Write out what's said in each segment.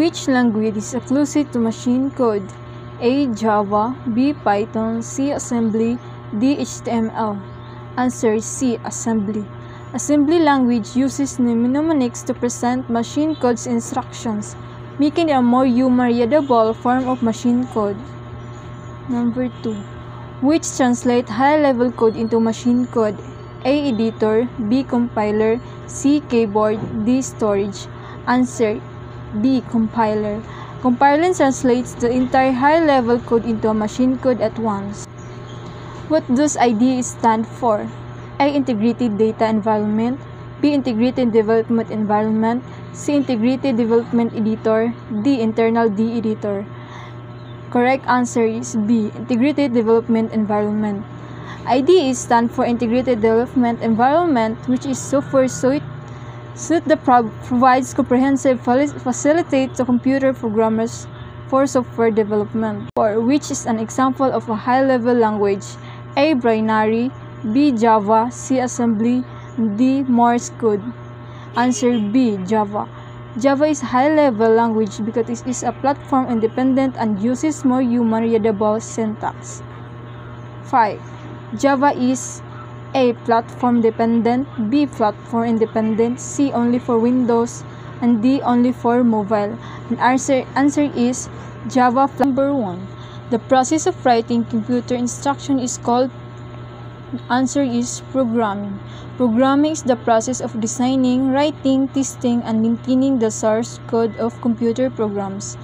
Which language is exclusive to machine code? A. Java, B. Python, C. Assembly, D. HTML. Answer C. Assembly. Assembly language uses mnemonics to present machine code's instructions, making it a more human-readable form of machine code. Number 2. Which translate high-level code into machine code? A. Editor, B. Compiler, C. Keyboard, D. Storage. Answer B. Compiler. Compiler translates the entire high-level code into a machine code at once. What does IDE stand for? A. Integrated Data Environment, B. Integrated Development Environment, C. Integrated Development Editor, D. Internal D Editor. Correct answer is B. Integrated Development Environment. IDE stands for Integrated Development Environment, which is software suite that provides comprehensive facilitate to computer programmers for software development, or which is an example of a high-level language. A. Binary, B. Java, C. Assembly, D. Morse code. Answer B. Java. Java is a high-level language because it is a platform-independent and uses more human-readable syntax. 5. Java is A. Platform-dependent, B. Platform-independent, C. Only for Windows, and D. Only for mobile. And answer is Java. Number 1. The process of writing computer instruction is called. Answer is programming. Programming is the process of designing, writing, testing, and maintaining the source code of computer programs.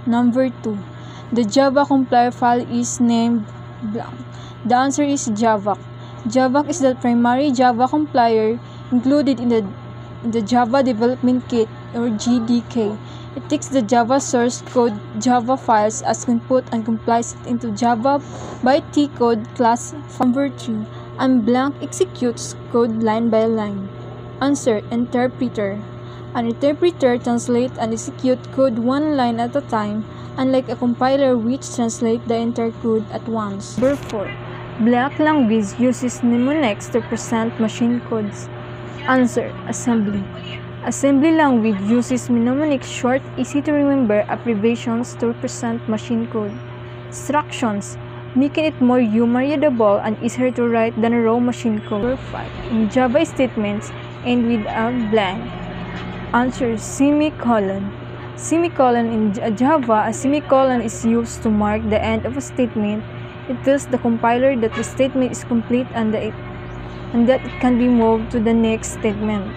Number 2. The Java compiler file is named blank. The answer is JAVAC. JAVAC is the primary Java compiler included in the Java Development Kit, or JDK. It takes the Java source code Java files as input and compiles it into Java bytecode class. Number 3. And blank executes code line by line. Answer Interpreter. An interpreter translates and executes code one line at a time, unlike a compiler which translates the entire code at once. Number 4. Blank language uses mnemonics to present machine codes. Answer Assembly. Assembly language uses mnemonics, short, easy-to-remember abbreviations to represent machine code instructions, making it more human-readable and easier to write than raw machine code. Number 5. In Java, statements end with a blank. Answer semicolon. Semicolon. In Java, a semicolon is used to mark the end of a statement. It tells the compiler that the statement is complete and that it can be moved to the next statement.